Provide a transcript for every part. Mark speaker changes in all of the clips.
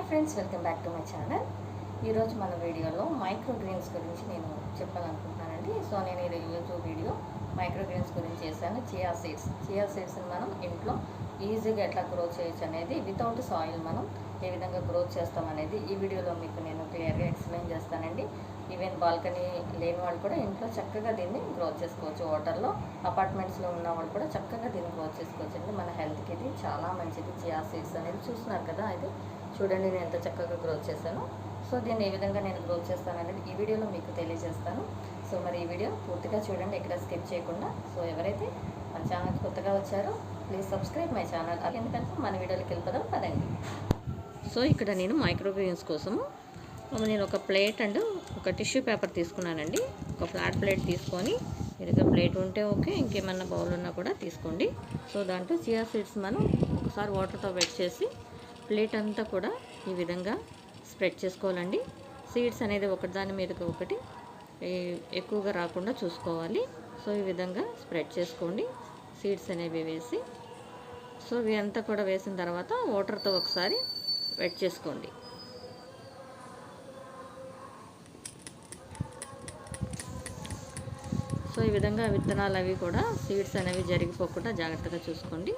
Speaker 1: Friends, welcome back to my channel. ఈరోజు మన వీడియోలో మైక్రో గ్రీన్స్ గురించి నేను చెప్పాలనుకుంటున్నానండి. సో నేను ఈరోజు వీడియో మైక్రో గ్రీన్స్ గురించి చేశాను. చియా సీడ్స్ని మనం ఇంట్లో ఈజీగా ఎట్లా గ్రో చేయొచ్చు అనేది, వితౌట్ సాయిల్ మనం ఏ విధంగా గ్రోత్ చేస్తామనేది ఈ వీడియోలో మీకు నేను క్లియర్గా ఎక్స్ప్లెయిన్ చేస్తానండి. ఈవెన్ బాల్కనీ లేని వాళ్ళు కూడా ఇంట్లో చక్కగా దీన్ని గ్రోత్ చేసుకోవచ్చు. వాటర్లో అపార్ట్మెంట్స్లో ఉన్న వాళ్ళు కూడా చక్కగా దీన్ని గ్రోత్ చేసుకోవచ్చు అండి. మన హెల్త్కి ఇది చాలా మంచిది. చియా సీడ్స్ అనేది చూస్తున్నారు కదా, అది చూడండి నేను ఎంత చక్కగా గ్రోత్ చేశాను. సో దీన్ని ఏ విధంగా నేను గ్రోత్ చేస్తాను అనేది ఈ వీడియోలో మీకు తెలియజేస్తాను. సో మరి ఈ వీడియో పూర్తిగా చూడండి, ఎక్కడ స్కిప్ చేయకుండా. సో ఎవరైతే మన ఛానల్ కొత్తగా వచ్చారో ప్లీజ్ సబ్స్క్రైబ్ మై ఛానల్. ఎందుకంటే మన వీడియోలోకి వెళ్ళిపోదాం పదండి. సో ఇక్కడ నేను మైక్రో గ్రీన్స్ కోసము నేను ఒక ప్లేట్ అండ్ ఒక టిష్యూ పేపర్ తీసుకున్నానండి. ఒక ఫ్లాట్ ప్లేట్ తీసుకొని, ఇదిగా ప్లేట్ ఉంటే ఓకే, ఇంకేమన్నా బౌల్ ఉన్నా కూడా తీసుకోండి. సో దాంట్లో చియా సీడ్స్ మనం ఒకసారి వాటర్తో వెట్ చేసి ప్లేట్ అంతా కూడా ఈ విధంగా స్ప్రెడ్ చేసుకోవాలండి. సీడ్స్ అనేది ఒకదాని మీదకి ఒకటి ఎక్కువగా రాకుండా చూసుకోవాలి. సో ఈ విధంగా స్ప్రెడ్ చేసుకోండి సీడ్స్ అనేవి వేసి. సో ఇవి అంతా కూడా వేసిన తర్వాత వాటర్తో ఒకసారి వెట్ చేసుకోండి. సో ఈ విధంగా విత్తనాలు అవి కూడా సీడ్స్ అనేవి జరిగిపోకుండా జాగ్రత్తగా చూసుకోండి.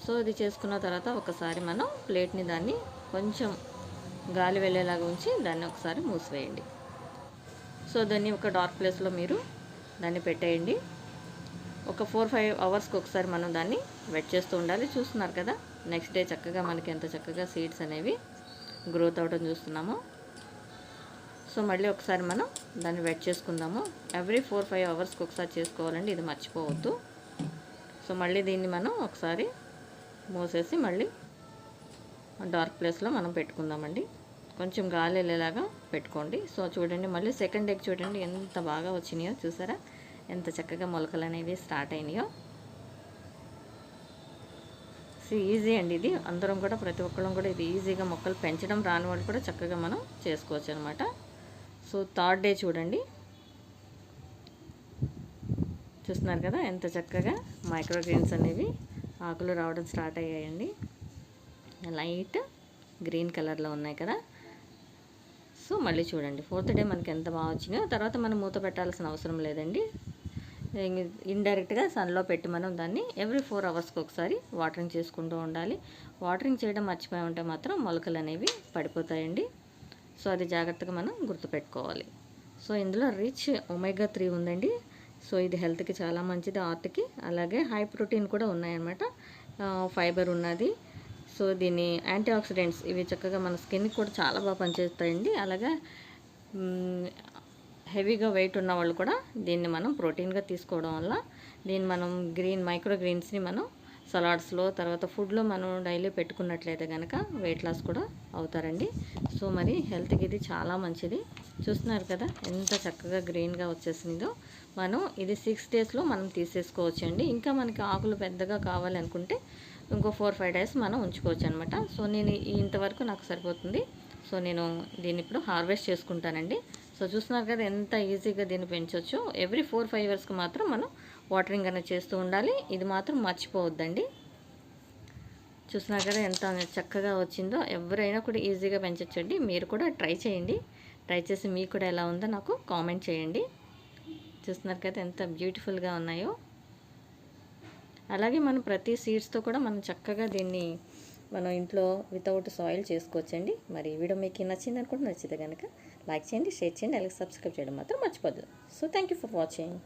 Speaker 1: సో ఇది చేసుకున్న తర్వాత ఒకసారి మనం ప్లేట్ని దాన్ని కొంచెం గాలి వెళ్ళేలాగా ఉంచి దాన్ని ఒకసారి మూసివేయండి. సో దాన్ని ఒక డార్క్ ప్లేస్లో మీరు దాన్ని పెట్టేయండి. ఒక 4-5 అవర్స్కి ఒకసారి మనం దాన్ని వెట్ చేస్తూ ఉండాలి. చూస్తున్నారు కదా, నెక్స్ట్ డే చక్కగా మనకి ఎంత చక్కగా సీడ్స్ అనేవి గ్రోత్ అవ్వడం చూస్తున్నాము. సో మళ్ళీ ఒకసారి మనం దాన్ని వెట్ చేసుకుందాము. ఎవ్రీ 4-5 అవర్స్కి ఒకసారి చేసుకోవాలండి, ఇది మర్చిపోవద్దు. సో మళ్ళీ దీన్ని మనం ఒకసారి మూసేసి మళ్ళీ డార్క్ ప్లేస్లో మనం పెట్టుకుందామండి. కొంచెం గాలి వెళ్ళేలాగా పెట్టుకోండి. సో చూడండి, మళ్ళీ సెకండ్ డేకి చూడండి ఎంత బాగా వచ్చినాయో. చూసారా ఎంత చక్కగా మొలకలు అనేవి స్టార్ట్ అయినాయో. సో ఈజీ అండి ఇది, అందరం కూడా ప్రతి ఒక్కళ్ళం కూడా ఇది ఈజీగా మొక్కలు పెంచడం రాని వాళ్ళు కూడా చక్కగా మనం చేసుకోవచ్చు అనమాట. సో థర్డ్ డే చూడండి, చూస్తున్నారు కదా ఎంత చక్కగా మైక్రో గ్రీన్స్ అనేవి ఆకులు రావడం స్టార్ట్ అయ్యాయండి. లైట్ గ్రీన్ కలర్లో ఉన్నాయి కదా. సో మళ్ళీ చూడండి, ఫోర్త్ డే మనకి ఎంత బాగా వచ్చినాయో. తర్వాత మనం మూత పెట్టాల్సిన అవసరం లేదండి. ఇండైరెక్ట్గా సన్లో పెట్టి మనం దాన్ని ఎవ్రీ 4 అవర్స్కి ఒకసారి వాటరింగ్ చేసుకుంటూ ఉండాలి. వాటరింగ్ చేయడం మర్చిపోయి ఉంటే మాత్రం మొలకలు అనేవి పడిపోతాయండి. సో అది జాగ్రత్తగా మనం గుర్తుపెట్టుకోవాలి. సో ఇందులో రిచ్ ఒమేగా 3 ఉందండి. సో ఇది హెల్త్కి చాలా మంచిది, హార్ట్కి. అలాగే హై ప్రోటీన్ కూడా ఉన్నాయన్నమాట, ఫైబర్ ఉన్నది. సో దీని యాంటీ ఆక్సిడెంట్స్ ఇవి చక్కగా మన స్కిన్కి కూడా చాలా బాగా పనిచేస్తాయండి. అలాగే హెవీగా వెయిట్ ఉన్న వాళ్ళు కూడా దీన్ని మనం ప్రోటీన్గా తీసుకోవడం వల్ల దీన్ని మనం మైక్రో గ్రీన్స్ని మనం సలాడ్స్లో తర్వాత ఫుడ్లో మనం డైలీ పెట్టుకున్నట్లయితే కనుక వెయిట్ లాస్ కూడా అవుతారండి. సో మరి హెల్త్కి ఇది చాలా మంచిది. చూస్తున్నారు కదా ఎంత చక్కగా గ్రీన్గా వచ్చేసిందో. మనం ఇది 6 డేస్లో మనం తీసేసుకోవచ్చు అండి. ఇంకా మనకి ఆకులు పెద్దగా కావాలి అనుకుంటే ఇంకో 4-5 డేస్ మనం ఉంచుకోవచ్చు అనమాట. సో నేను ఇంతవరకు నాకు సరిపోతుంది. సో నేను దీన్ని ఇప్పుడు హార్వెస్ట్ చేసుకుంటానండి. సో చూస్తున్నారు కదా ఎంత ఈజీగా దీన్ని పెంచవచ్చు. ఎవ్రీ 4-5 అవర్స్కి మాత్రం మనం వాటరింగ్ అనేది చేస్తూ ఉండాలి. ఇది మాత్రం మర్చిపోవద్దండి. చూస్తున్నారు కదా ఎంత చక్కగా వచ్చిందో. ఎవరైనా కూడా ఈజీగా పెంచొచ్చండి. మీరు కూడా ట్రై చేయండి. ట్రై చేసి మీకు కూడా ఎలా ఉందో నాకు కామెంట్ చేయండి. చూస్తున్నారు కదా ఎంత బ్యూటిఫుల్గా ఉన్నాయో. అలాగే మనం ప్రతి సీడ్స్తో కూడా మనం చక్కగా దీన్ని మనం ఇంట్లో వితౌట్ సాయిల్ చేసుకోవచ్చండి. మరి ఈ వీడియో మీకు నచ్చింది అనుకుంటే, నచ్చితే కనుక లైక్ చేయండి, షేర్ చేయండి, అలాగే సబ్స్క్రైబ్ చేయడం మాత్రం మర్చిపోద్దు. So thank you for watching.